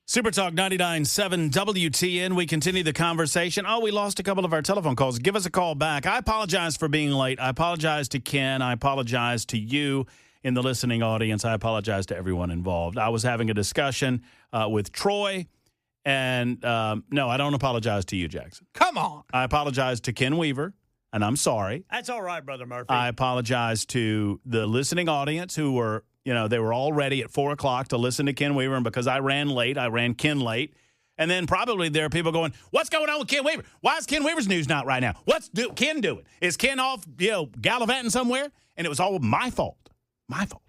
Super Talk 99.7 WTN. We continue the conversation. Oh, we lost a couple of our telephone calls. Give us a call back. I apologize for being late. I apologize to Ken. I apologize to you in the listening audience. I apologize to everyone involved. I was having a discussion with Troy, and no, I don't apologize to you, Jackson. Come on. I apologize to Ken Weaver, and I'm sorry. That's all right, Brother Murphy. I apologize to the listening audience who were, they were all ready at 4 o'clock to listen to Ken Weaver, and because I ran late, I ran Ken late. And then probably there are people going, what's going on with Ken Weaver? Why is Ken Weaver's news not right now? What's Ken doing? Is Ken off, gallivanting somewhere? And it was all my fault. My fault.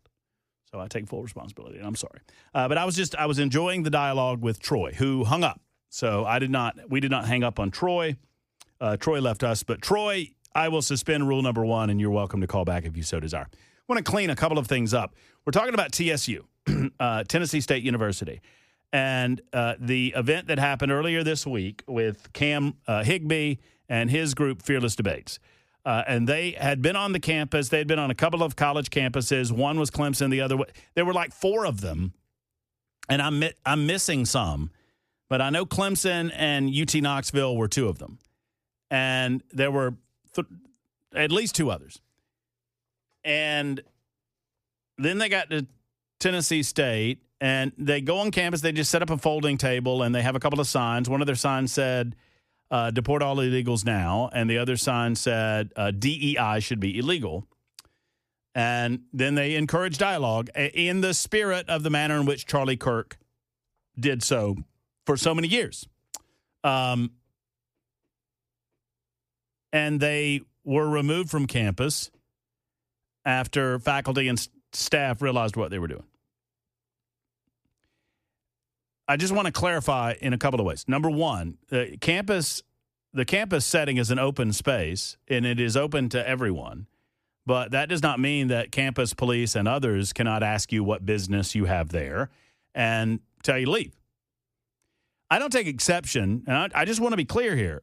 So I take full responsibility, and I'm sorry. But I was enjoying the dialogue with Troy, who hung up. So we did not hang up on Troy. Troy left us. But Troy, I will suspend rule number 1, and you're welcome to call back if you so desire. I want to clean a couple of things up. We're talking about TSU, Tennessee State University, and the event that happened earlier this week with Cam Higbee and his group, Fearless Debates. And they had been on the campus. They had been on a couple of college campuses. One was Clemson, the other. There were like 4 of them, and I'm missing some. But I know Clemson and UT Knoxville were 2 of them. And there were at least 2 others. And then they got to Tennessee State, and they go on campus. They just set up a folding table, and they have a couple of signs. One of their signs said, deport all illegals now, and the other sign said DEI should be illegal. And then they encourage dialogue in the spirit of the manner in which Charlie Kirk did so for so many years. And they were removed from campus after faculty and staff realized what they were doing. I just want to clarify in a couple of ways. Number one, the campus setting is an open space, and it is open to everyone. But that does not mean that campus police and others cannot ask you what business you have there and tell you to leave. I don't take exception, and I just want to be clear here.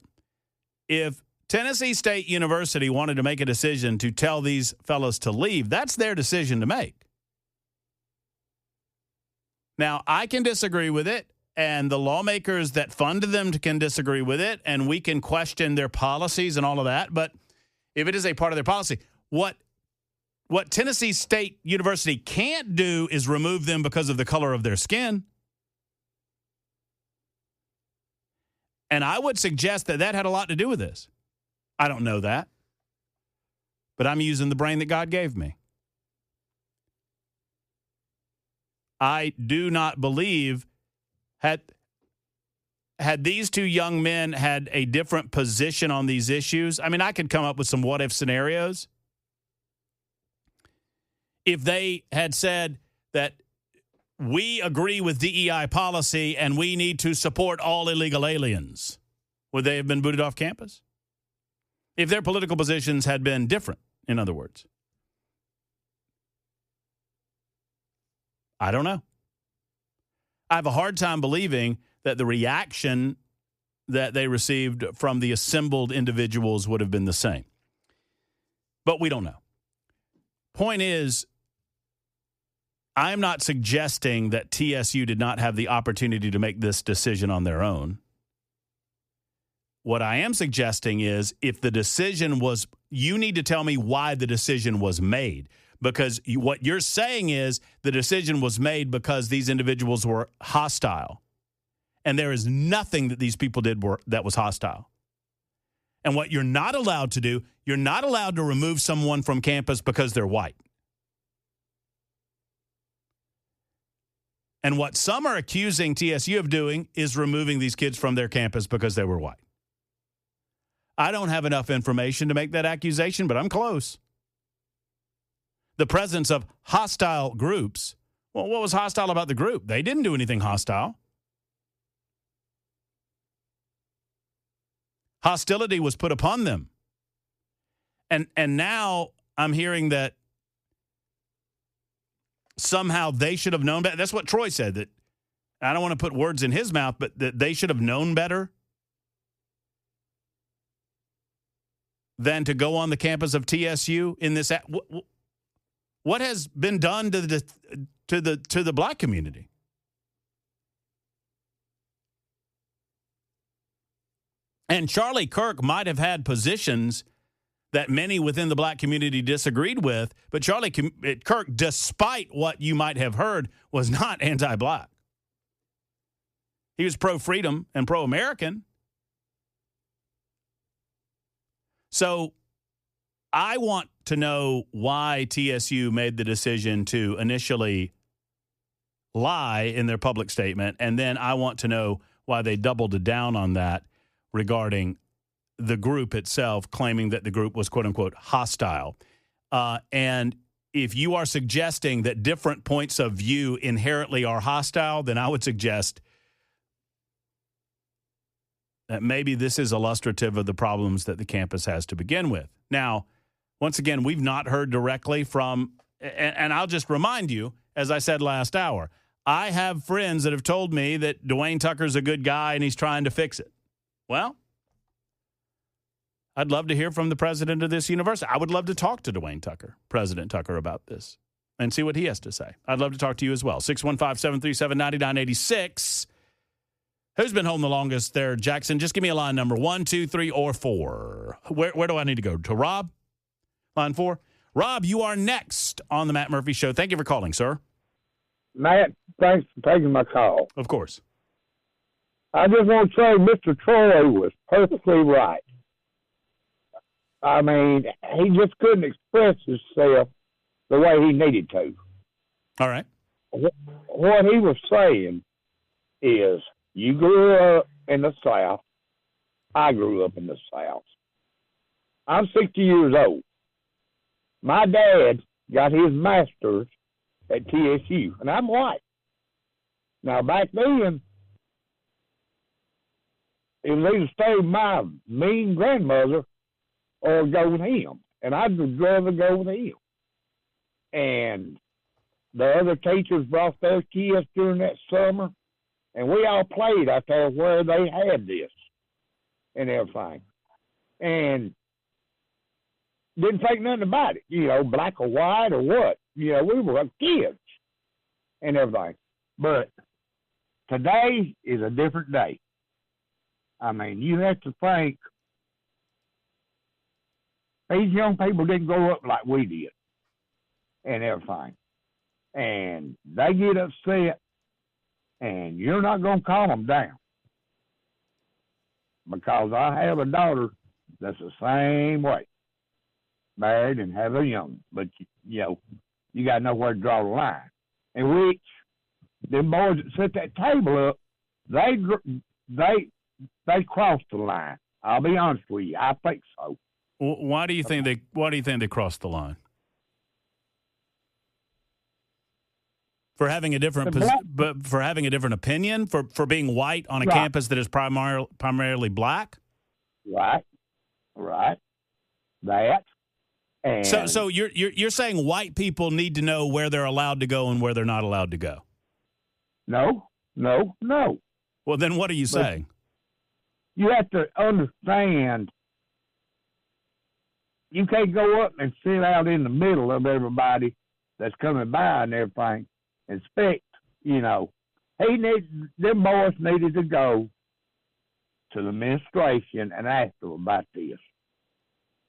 If Tennessee State University wanted to make a decision to tell these fellows to leave, that's their decision to make. Now, I can disagree with it, and the lawmakers that funded them can disagree with it, and we can question their policies and all of that. But if it is a part of their policy, what Tennessee State University can't do is remove them because of the color of their skin. And I would suggest that had a lot to do with this. I don't know that, but I'm using the brain that God gave me. I do not believe had these 2 young men had a different position on these issues. I mean, I could come up with some what-if scenarios. If they had said that we agree with DEI policy and we need to support all illegal aliens, would they have been booted off campus? If their political positions had been different, in other words. I don't know. I have a hard time believing that the reaction that they received from the assembled individuals would have been the same. But we don't know. Point is, I'm not suggesting that TSU did not have the opportunity to make this decision on their own. What I am suggesting is if the decision was, you need to tell me why the decision was made. Because what you're saying is the decision was made because these individuals were hostile. And there is nothing that these people did that was hostile. And what you're not allowed to do, you're not allowed to remove someone from campus because they're white. And what some are accusing TSU of doing is removing these kids from their campus because they were white. I don't have enough information to make that accusation, but I'm close. The presence of hostile groups. Well, what was hostile about the group? They didn't do anything hostile. Hostility was put upon them. And now I'm hearing that somehow they should have known better. That's what Troy said, that I don't want to put words in his mouth, but that they should have known better than to go on the campus of TSU in this. What has been done to the black community? And Charlie Kirk might have had positions that many within the black community disagreed with, but Charlie Kirk, despite what you might have heard, was not anti-black. He was pro-freedom and pro-American. So I want to know why TSU made the decision to initially lie in their public statement, and then I want to know why they doubled down on that regarding the group itself, claiming that the group was, quote-unquote, hostile. And if you are suggesting that different points of view inherently are hostile, then I would suggest that maybe this is illustrative of the problems that the campus has to begin with. Now, once again, we've not heard directly from, and I'll just remind you, as I said last hour, I have friends that have told me that Dwayne Tucker's a good guy and he's trying to fix it. Well, I'd love to hear from the president of this university. I would love to talk to Dwayne Tucker, President Tucker, about this and see what he has to say. I'd love to talk to you as well. 615-737-9986. Who's been home the longest there, Jackson? Just give me a line number, 1, 2, 3, or 4. Where do I need to go? To Rob? Line 4? Rob, you are next on the Matt Murphy Show. Thank you for calling, sir. Matt, thanks for taking my call. Of course. I just want to say Mr. Troy was perfectly right. I mean, he just couldn't express himself the way he needed to. All right. What he was saying is, you grew up in the South. I grew up in the South. I'm 60 years old. My dad got his master's at TSU, and I'm white. Now, back then, it was either stay with my mean grandmother or go with him. And I'd rather go with him. And the other teachers brought their kids during that summer, and we all played out there where they had this and everything. And didn't think nothing about it, black or white or what. We were kids and everything. But today is a different day. I mean, you have to think these young people didn't grow up like we did and everything. And they get upset, and you're not going to calm them down. Because I have a daughter that's the same way. Married and have a young. But, you got to know where to draw the line. And which, them boys that set that table up, they crossed the line. I'll be honest with you. I think so. Why do you think they crossed the line? For having a different for having a different opinion, for being white on a campus that is primarily black? Right. That. And so you're saying white people need to know where they're allowed to go and where they're not allowed to go? No. Well, then what are you saying? You have to understand, you can't go up and sit out in the middle of everybody that's coming by and everything and expect, them boys needed to go to the administration and ask them about this.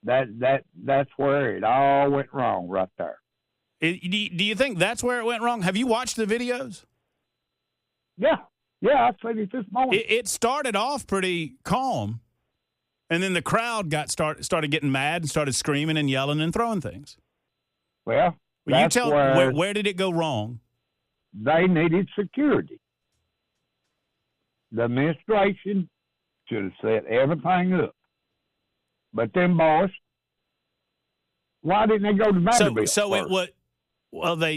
That's where it all went wrong right there. Do you think that's where it went wrong? Have you watched the videos? Yeah, I've seen it this morning. It started off pretty calm, and then the crowd started getting mad and started screaming and yelling and throwing things. Well, you tell where did it go wrong? They needed security. The administration should have set everything up. But them boys, why didn't they go to Vanderbilt?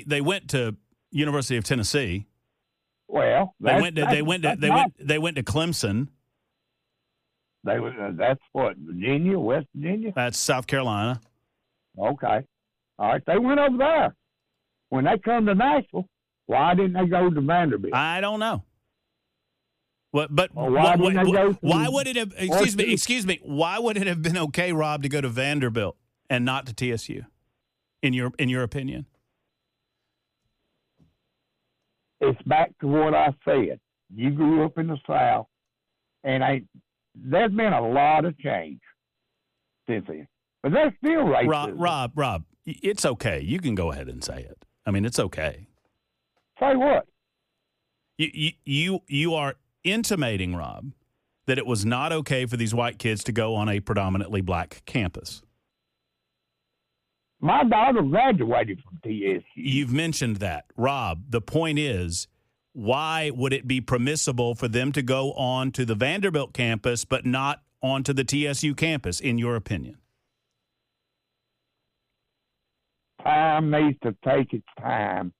They went to University of Tennessee. Well, they went to Clemson. That's what, Virginia, West Virginia? That's South Carolina. Okay. All right, they went over there. When they come to Nashville, why didn't they go to Vanderbilt? I don't know. Why would it have? Excuse me. Why would it have been okay, Rob, to go to Vanderbilt and not to TSU? In your opinion, it's back to what I said. You grew up in the South, and there's been a lot of change since then. But there's still racism. Rob, it's okay. You can go ahead and say it. I mean, it's okay. Say what? You are intimating, Rob, that it was not okay for these white kids to go on a predominantly black campus. My daughter graduated from TSU. You've mentioned that. Rob, the point is, why would it be permissible for them to go on to the Vanderbilt campus but not onto the TSU campus, in your opinion? Time needs to take its time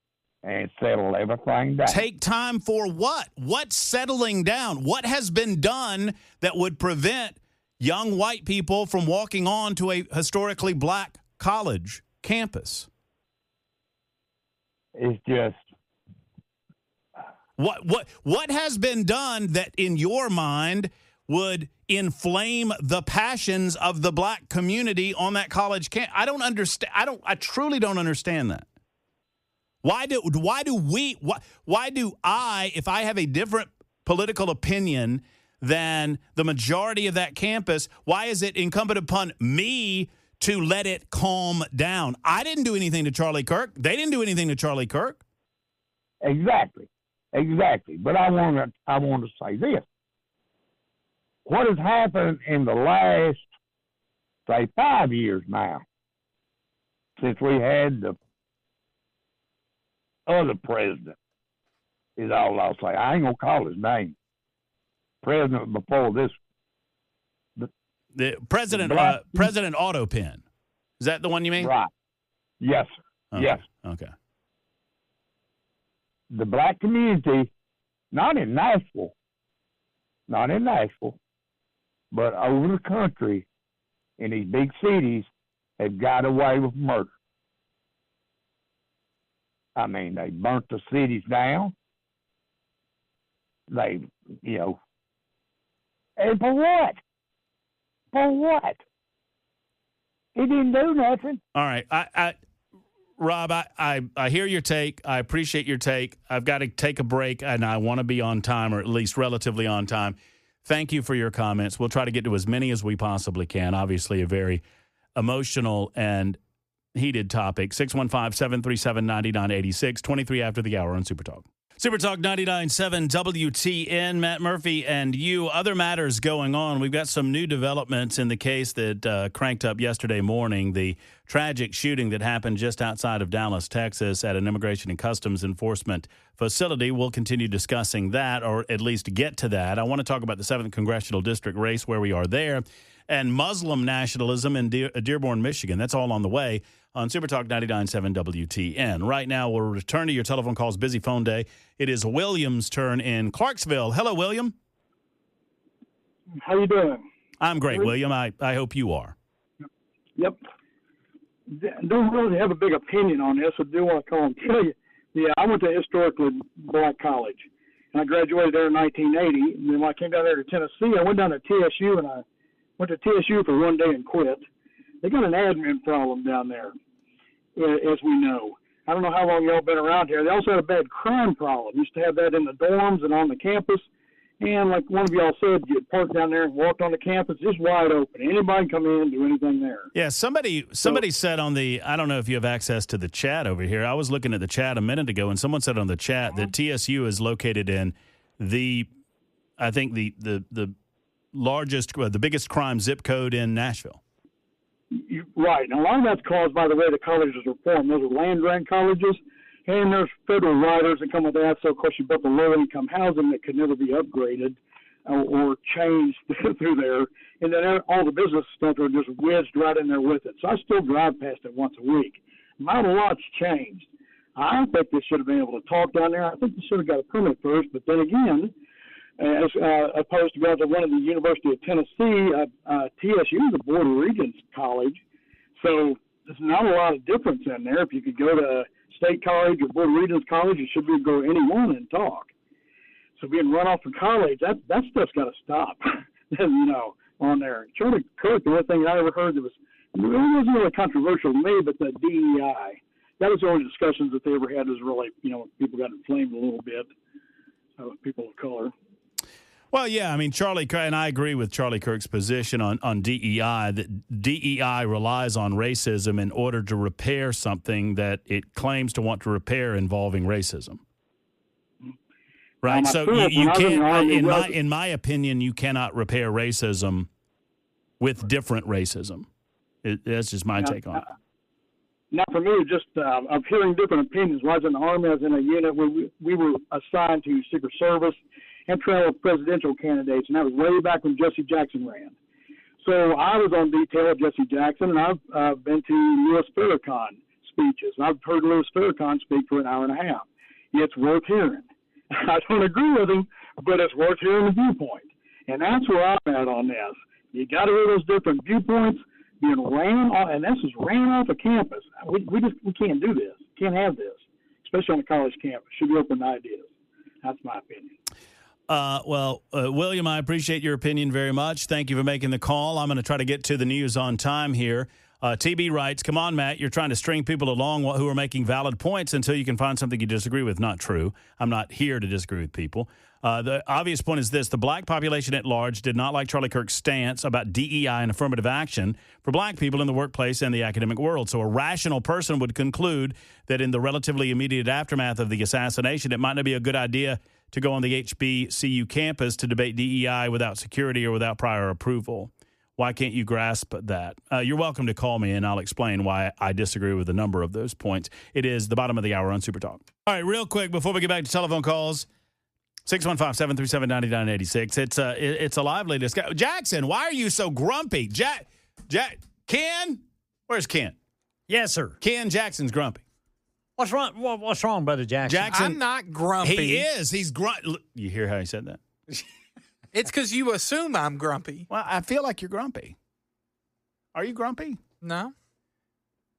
and settle everything down. Take time for what? What's settling down? What has been done that would prevent young white people from walking on to a historically black college campus? It's just what has been done that in your mind would inflame the passions of the black community on that college campus? I don't understand. I truly don't understand that. Why do I, if I have a different political opinion than the majority of that campus, why is it incumbent upon me to let it calm down? I didn't do anything to Charlie Kirk. They didn't do anything to Charlie Kirk. Exactly. But I want to say this. What has happened in the last, say, 5 years now, since we had the other president, is all I'll say. I ain't going to call his name. President before this. The President Autopen. Is that the one you mean? Right. Yes, sir. Okay. Yes. Okay. The black community, not in Nashville, but over the country, in these big cities, have got away with murder. I mean, they burnt the cities down. They, and for what? He didn't do nothing. All right. Rob, I hear your take. I appreciate your take. I've got to take a break, and I want to be on time, or at least relatively on time. Thank you for your comments. We'll try to get to as many as we possibly can. Obviously, a very emotional and heated topic. 615-737-9986, 23 after the hour on Super Talk. Super Talk 99.7 WTN, Matt Murphy and you. Other matters going on. We've got some new developments in the case that cranked up yesterday morning, the tragic shooting that happened just outside of Dallas, Texas at an Immigration and Customs Enforcement facility. We'll continue discussing that, or at least get to that. I want to talk about the 7th Congressional District race, where we are there, and Muslim nationalism in Dearborn, Michigan. That's all on the way on Super Talk 99.7 WTN. Right now, we'll return to your telephone calls. Busy phone day. It is William's turn in Clarksville. Hello, William. How you doing? I'm great, William. I hope you are. Yep. Don't really have a big opinion on this. I do want to call and tell you. Yeah, I went to historically black college, and I graduated there in 1980. And then when I came down there to Tennessee, I went down to TSU, and I went to TSU for one day and quit. They got an admin problem down there, as we know. I don't know how long y'all been around here. They also had a bad crime problem. Used to have that in the dorms and on the campus. And like one of y'all said, you'd park down there and walked on the campus, just wide open. Anybody can come in and do anything there. Yeah, somebody said on the, I don't know if you have access to the chat over here. I was looking at the chat a minute ago, and someone said on the chat that TSU is located in the largest, the biggest crime zip code in Nashville. Right. And a lot of that's caused by the way the colleges are formed. Those are land-grant colleges, and there's federal riders that come with that. So, of course, you built the low-income housing that could never be upgraded or changed through there. And then all the business stuff are just wedged right in there with it. So I still drive past it once a week. Not a lot's changed. I don't think they should have been able to talk down there. I think they should have got a permit first. But then again, as opposed to going to one of the University of Tennessee, TSU is a Board of Regents college. So there's not a lot of difference in there. If you could go to State College or Board of Regents College, you should be able to go to any one and talk. So being run off from college, that stuff's got to stop, on there. Charlie Kirk, the only thing I ever heard that it wasn't really controversial to me, but the DEI. That was the only discussions that they ever had was really, people got inflamed a little bit, people of color. Well, yeah, I mean, Charlie, and I agree with Charlie Kirk's position on DEI, that DEI relies on racism in order to repair something that it claims to want to repair involving racism. Right? So you can't, in my opinion, you cannot repair racism with different racism. That's just my take on it. Now, for me, just of hearing different opinions. When I was in the Army, I was in a unit where we were assigned to Secret Service and travel with presidential candidates, and that was way back when Jesse Jackson ran. So I was on detail with Jesse Jackson, and I've been to Louis Farrakhan speeches. And I've heard Louis Farrakhan speak for an hour and a half. It's worth hearing. I don't agree with him, but it's worth hearing the viewpoint. And that's where I'm at on this. You got to hear those different viewpoints being ran off, and this is ran off of campus. We can't do this. Can't have this, especially on a college campus. Should be open to ideas. That's my opinion. William, I appreciate your opinion very much. Thank you for making the call. I'm going to try to get to the news on time here. TB writes, come on, Matt, you're trying to string people along who are making valid points until you can find something you disagree with. Not true. I'm not here to disagree with people. The obvious point is this. The black population at large did not like Charlie Kirk's stance about DEI and affirmative action for black people in the workplace and the academic world. So a rational person would conclude that in the relatively immediate aftermath of the assassination, it might not be a good idea to go on the HBCU campus to debate DEI without security or without prior approval. Why can't you grasp that? You're welcome to call me, and I'll explain why I disagree with a number of those points. It is the bottom of the hour on Super Talk. All right, real quick, before we get back to telephone calls, 615-737-9996. It's a lively discussion. Jackson, why are you so grumpy? Ken? Where's Ken? Yes, sir. Ken Jackson's grumpy. What's wrong? What's wrong, Brother Jackson? I'm not grumpy. He is. He's grumpy. You hear how he said that? It's because you assume I'm grumpy. Well, I feel like you're grumpy. Are you grumpy? No.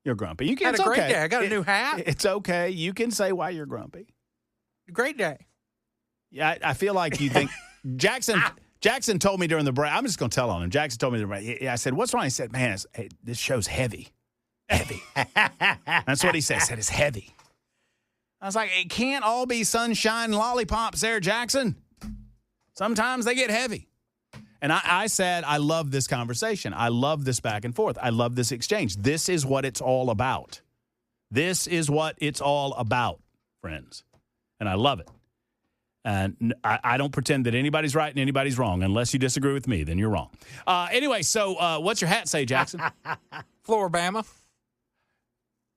You're grumpy. You can. Had a great day. I got a new hat. It's okay. You can say why you're grumpy. Great day. Yeah, I feel like you think Jackson told me during the break. I'm just going to tell on him. Jackson told me during the break. I said, "What's wrong?" He said, "Man, this show's heavy." Heavy. That's what he said. He said it's heavy. I was like, it can't all be sunshine and lollipops there, Jackson. Sometimes they get heavy. And I said, I love this conversation. I love this back and forth. I love this exchange. This is what it's all about. This is what it's all about, friends. And I love it. And I don't pretend that anybody's right and anybody's wrong. Unless you disagree with me, then you're wrong. Anyway, so what's your hat say, Jackson? Floribama.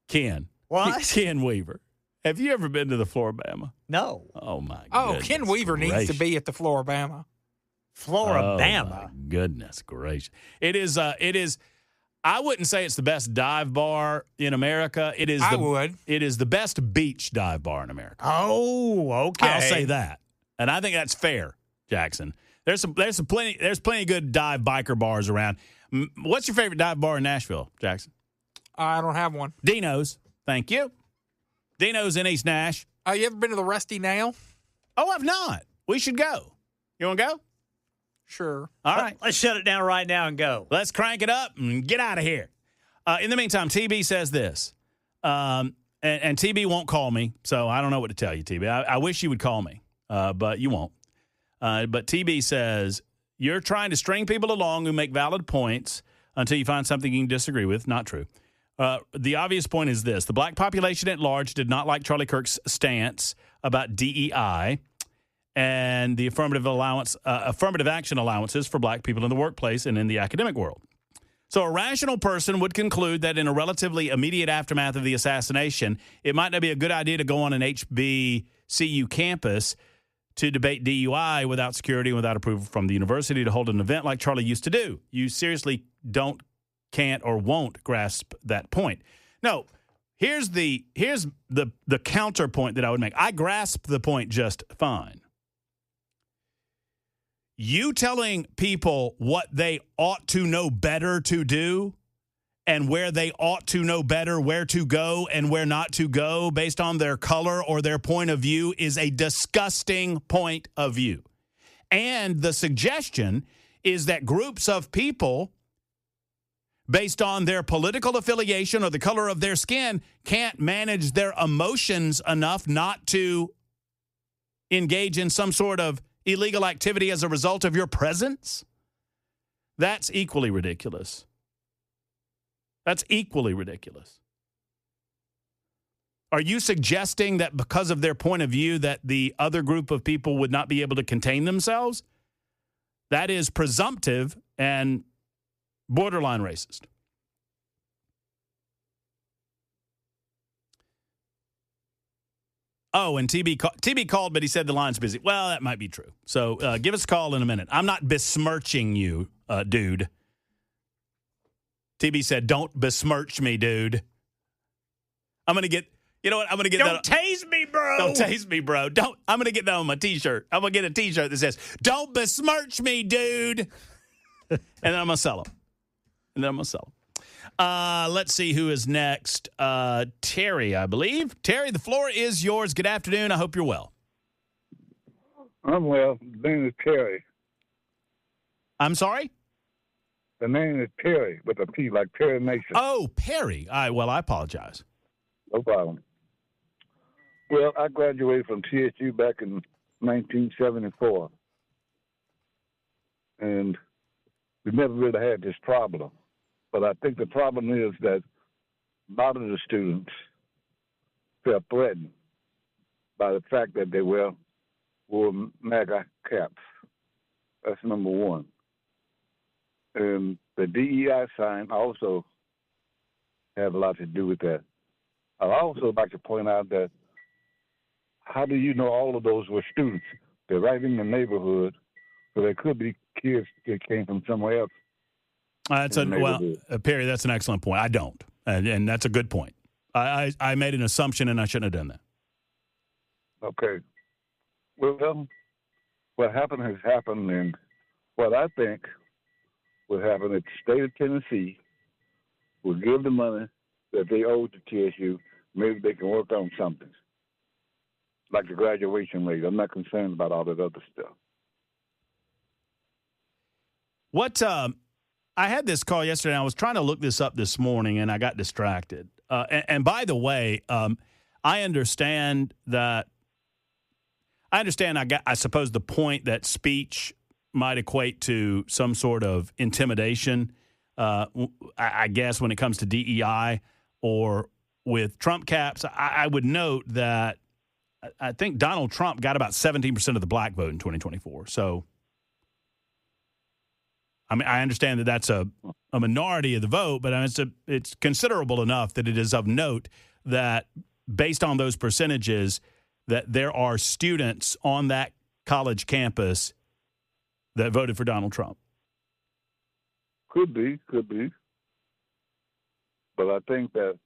Ken. What? Ken Weaver. Have you ever been to the Floribama? No. Oh, my Oh, goodness Ken Weaver needs to be at the Floribama. Floribama. Oh, my goodness gracious. It is, I wouldn't say it's the best dive bar in America. It is the best beach dive bar in America. Oh, okay. I'll say that. And I think that's fair, Jackson. There's plenty of good dive biker bars around. What's your favorite dive bar in Nashville, Jackson? I don't have one. Dino's. Thank you. Dino's in East Nash. You ever been to the Rusty Nail? Oh, I've not. We should go. You want to go? Sure. All right. Let's shut it down right now and go. Let's crank it up and get out of here. In the meantime, TB says this. And TB won't call me, so I don't know what to tell you, TB. I wish you would call me, but you won't. But TB says, you're trying to string people along who make valid points until you find something you can disagree with. Not true. The obvious point is this. The black population at large did not like Charlie Kirk's stance about DEI and the affirmative action allowances for black people in the workplace and in the academic world. So a rational person would conclude that in a relatively immediate aftermath of the assassination, it might not be a good idea to go on an HBCU campus to debate DUI without security and without approval from the university to hold an event like Charlie used to do. You seriously can't or won't grasp that point. No, here's the counterpoint that I would make. I grasp the point just fine. You telling people what they ought to know better to do and where they ought to know better where to go and where not to go based on their color or their point of view is a disgusting point of view. And the suggestion is that groups of people, based on their political affiliation or the color of their skin, can't manage their emotions enough not to engage in some sort of illegal activity as a result of your presence? That's equally ridiculous. That's equally ridiculous. Are you suggesting that because of their point of view that the other group of people would not be able to contain themselves? That is presumptive and borderline racist. Oh, and TB called, but he said the line's busy. Well, that might be true. So give us a call in a minute. I'm not besmirching you, dude. TB said, don't besmirch me, dude. I'm going to get, you know what? I'm going to get Don't tase me, bro. Don't tase me, bro. I'm going to get that on my T-shirt. I'm going to get a T-shirt that says, don't besmirch me, dude. And then I'm going to sell them. Let's see who is next. Terry, I believe. Terry, the floor is yours. Good afternoon. I hope you're well. I'm well. The name is Terry. I'm sorry? The name is Perry with a P, like Perry Mason. Oh, Perry. I apologize. No problem. Well, I graduated from TSU back in 1974. And we never really had this problem. But I think the problem is that a lot of the students felt threatened by the fact that they wore MAGA caps. That's number one. And the DEI sign also have a lot to do with that. I'd also like to point out that how do you know all of those were students? They're right in the neighborhood, so they could be kids that came from somewhere else. Perry, that's an excellent point. I don't, and that's a good point. I made an assumption, and I shouldn't have done that. Okay. Well, what happened has happened, and what I think would happen if the state of Tennessee would give the money that they owe to TSU, maybe they can work on something, like the graduation rate. I'm not concerned about all that other stuff. I had this call yesterday. And I was trying to look this up this morning, and I got distracted. And by the way, I understand that. I suppose the point that speech might equate to some sort of intimidation. I guess when it comes to DEI or with Trump caps, I would note that I think Donald Trump got about 17% of the black vote in 2024. So. I mean, I understand that that's a minority of the vote, but it's considerable enough that it is of note that based on those percentages, that there are students on that college campus that voted for Donald Trump. Could be. But I think that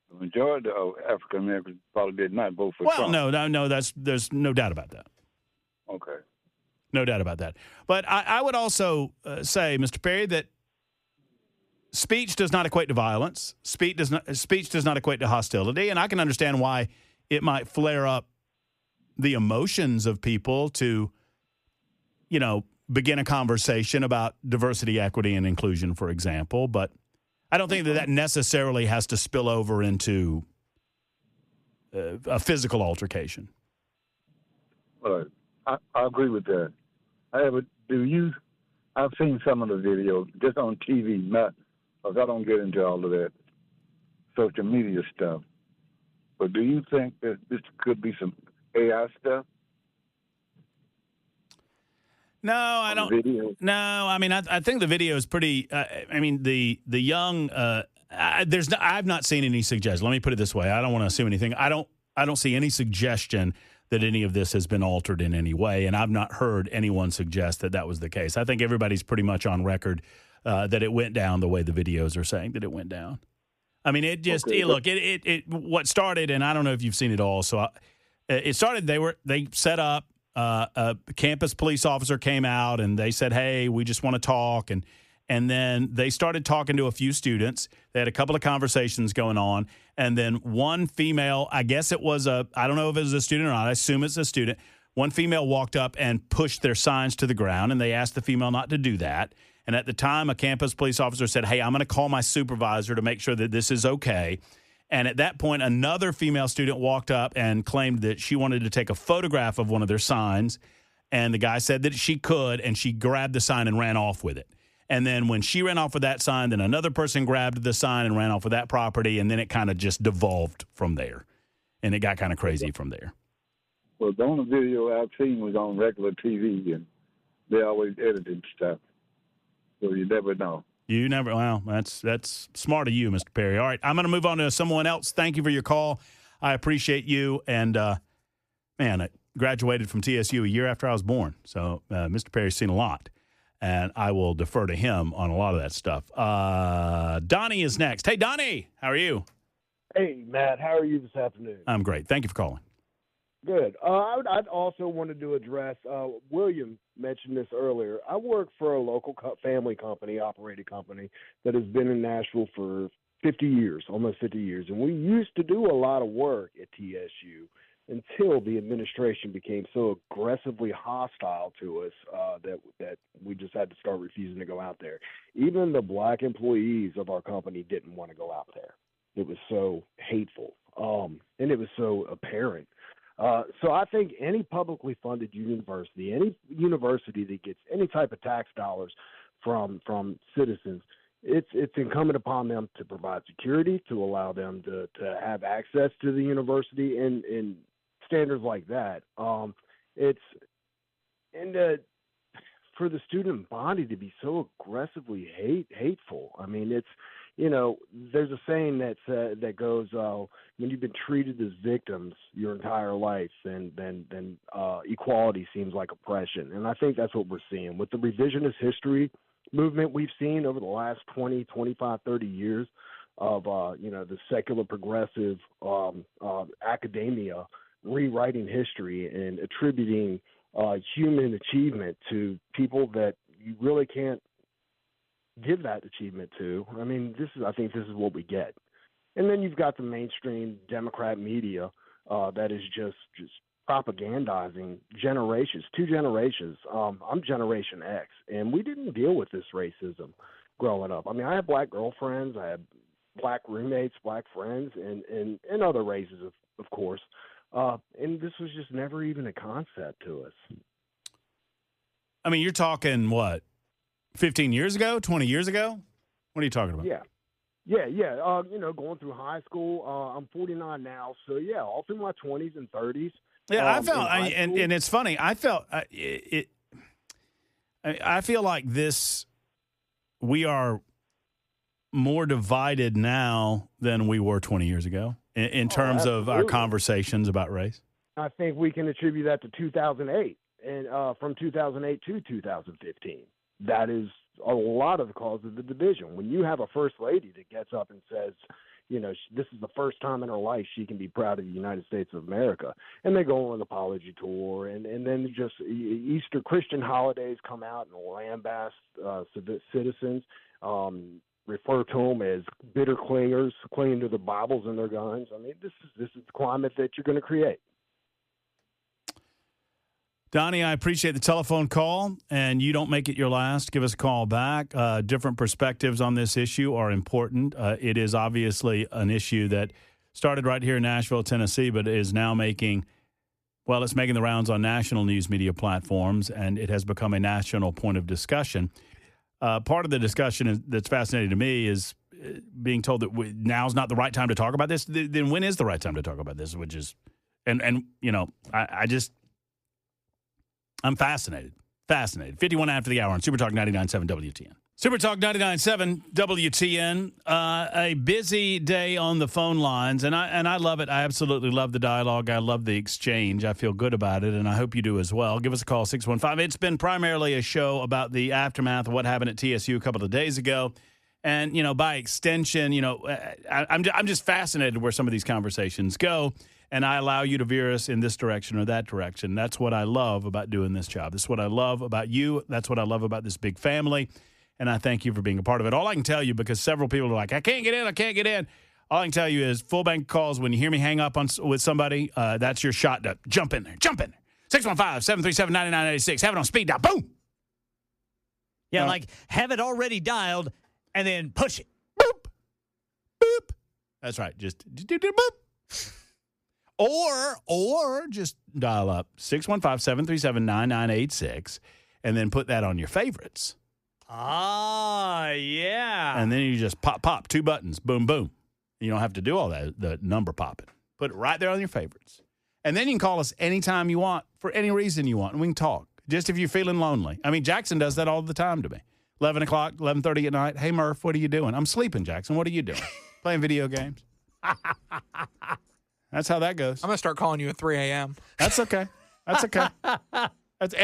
the majority of African Americans probably did not vote for Trump. Well, no, there's no doubt about that. Okay. No doubt about that. But I would also say, Mr. Perry, that speech does not equate to violence. Speech does not equate to hostility. And I can understand why it might flare up the emotions of people to, begin a conversation about diversity, equity, and inclusion, for example. But I don't think that necessarily has to spill over into a physical altercation. All right. I agree with that. I've seen some of the videos just on TV, because I don't get into all of that social media stuff. But do you think that this could be some AI stuff? No, I don't. Video? No, I mean, I think the video is pretty. The young. I've not seen any suggestion. Let me put it this way. I don't want to assume anything. I don't see any suggestion that any of this has been altered in any way, and I've not heard anyone suggest that was the case. I think everybody's pretty much on record that it went down the way the videos are saying that it went down. I mean, it just look. What started, and I don't know if you've seen it all. So it started. They set up. A campus police officer came out and they said, "Hey, we just want to talk." And then they started talking to a few students. They had a couple of conversations going on. And then one female, I guess it was I don't know if it was a student or not. I assume it's a student. One female walked up and pushed their signs to the ground, and they asked the female not to do that. And at the time, a campus police officer said, "Hey, I'm going to call my supervisor to make sure that this is okay." And at that point, another female student walked up and claimed that she wanted to take a photograph of one of their signs. And the guy said that she could, and she grabbed the sign and ran off with it. And then when she ran off with that sign, then another person grabbed the sign and ran off with that property, and then it kind of just devolved from there. And it got kind of crazy from there. Well, the only video I've seen was on regular TV, and they always edited stuff. So you never know. You never. Well, that's smart of you, Mr. Perry. All right, I'm going to move on to someone else. Thank you for your call. I appreciate you. And, man, I graduated from TSU a year after I was born. So Mr. Perry's seen a lot. And I will defer to him on a lot of that stuff. Donnie is next. Hey, Donnie, how are you? Hey, Matt, how are you this afternoon? I'm great. Thank you for calling. Good. I'd also wanted to address, William mentioned this earlier. I work for a local family company, operated company, that has been in Nashville for 50 years, almost 50 years. And we used to do a lot of work at TSU until the administration became so aggressively hostile to us that we just had to start refusing to go out there. Even the black employees of our company didn't want to go out there. It was so hateful, and it was so apparent. So I think any publicly funded university, any university that gets any type of tax dollars from citizens, it's incumbent upon them to provide security, to allow them to have access to the university and standards like that. For the student body to be so aggressively hateful. I mean, it's, there's a saying that goes, when you've been treated as victims your entire life, then equality seems like oppression. And I think that's what we're seeing with the revisionist history movement we've seen over the last 20, 25, 30 years of, the secular progressive academia rewriting history and attributing human achievement to people that you really can't give that achievement to. I mean, I think this is what we get. And then you've got the mainstream Democrat media that is just propagandizing generations, two generations. I'm Generation X, and we didn't deal with this racism growing up. I mean, I had black girlfriends, I had black roommates, black friends, and other races, of course. And this was just never even a concept to us. I mean, you're talking, what, 15 years ago, 20 years ago? What are you talking about? Yeah. Going through high school, I'm 49 now. So, yeah, all through my 20s and 30s. Yeah, I felt, and it's funny, I felt I feel like we are more divided now than we were 20 years ago in terms of our conversations about race. I think we can attribute that to 2008 and from 2008 to 2015. That is a lot of the cause of the division. When you have a first lady that gets up and says, this is the first time in her life she can be proud of the United States of America, and they go on an apology tour, and then just Easter Christian holidays come out and lambaste citizens, refer to them as bitter clingers, clinging to their Bibles and their guns. I mean, this is the climate that you're going to create. Donnie, I appreciate the telephone call, and you don't make it your last. Give us a call back. Different perspectives on this issue are important. It is obviously an issue that started right here in Nashville, Tennessee, but is now making the rounds on national news media platforms, and it has become a national point of discussion. Part of the discussion that's fascinating to me is being told that now's not the right time to talk about this. Then when is the right time to talk about this? Which is, I'm fascinated. 51 after the hour on Super Talk 99.7 WTN. Super Talk 99.7 WTN. A busy day on the phone lines, and I love it. I absolutely love the dialogue. I love the exchange. I feel good about it, and I hope you do as well. Give us a call, 615. It's been primarily a show about the aftermath of what happened at TSU a couple of days ago. And, by extension, I'm just fascinated where some of these conversations go. And I allow you to veer us in this direction or that direction. That's what I love about doing this job. This is what I love about you. That's what I love about this big family. And I thank you for being a part of it. All I can tell you, because several people are like, I can't get in. All I can tell you is full bank calls, when you hear me hang up with somebody, that's your shot to jump in there. 615-737-9986. Have it on speed dial. Boom. Yeah, have it already dialed and then push it. Boop. Boop. That's right. Just boop. Or just dial up 615-737-9986 and then put that on your favorites. Ah, yeah. And then you just pop 2 buttons, boom, boom. You don't have to do all that, the number popping. Put it right there on your favorites. And then you can call us anytime you want, for any reason you want, and we can talk. Just if you're feeling lonely. I mean, Jackson does that all the time to me. 11 o'clock, 11:30 at night. Hey, Murph, what are you doing? I'm sleeping, Jackson. What are you doing? Playing video games. That's how that goes. I'm going to start calling you at 3 a.m. That's okay. That's okay.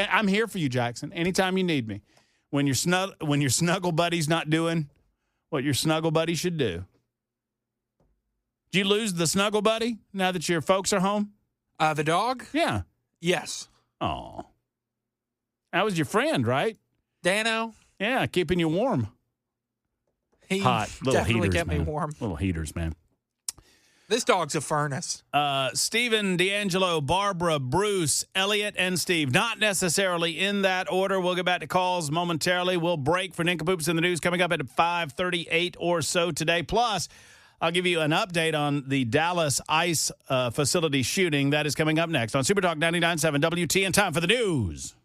I'm here for you, Jackson, anytime you need me. When your snuggle buddy's not doing what your snuggle buddy should do. Did you lose the snuggle buddy now that your folks are home? The dog? Yeah. Yes. Oh. That was your friend, right? Dano? Yeah, keeping you warm. He Hot. Little definitely heaters, kept man. me warm. Little heaters, man. This dog's a furnace. Stephen, D'Angelo, Barbara, Bruce, Elliot, and Steve. Not necessarily in that order. We'll get back to calls momentarily. We'll break for Nincompoops in the News coming up at 5:38 or so today. Plus, I'll give you an update on the Dallas ICE facility shooting. That is coming up next on Super Talk 99.7 WTN. Time for the news.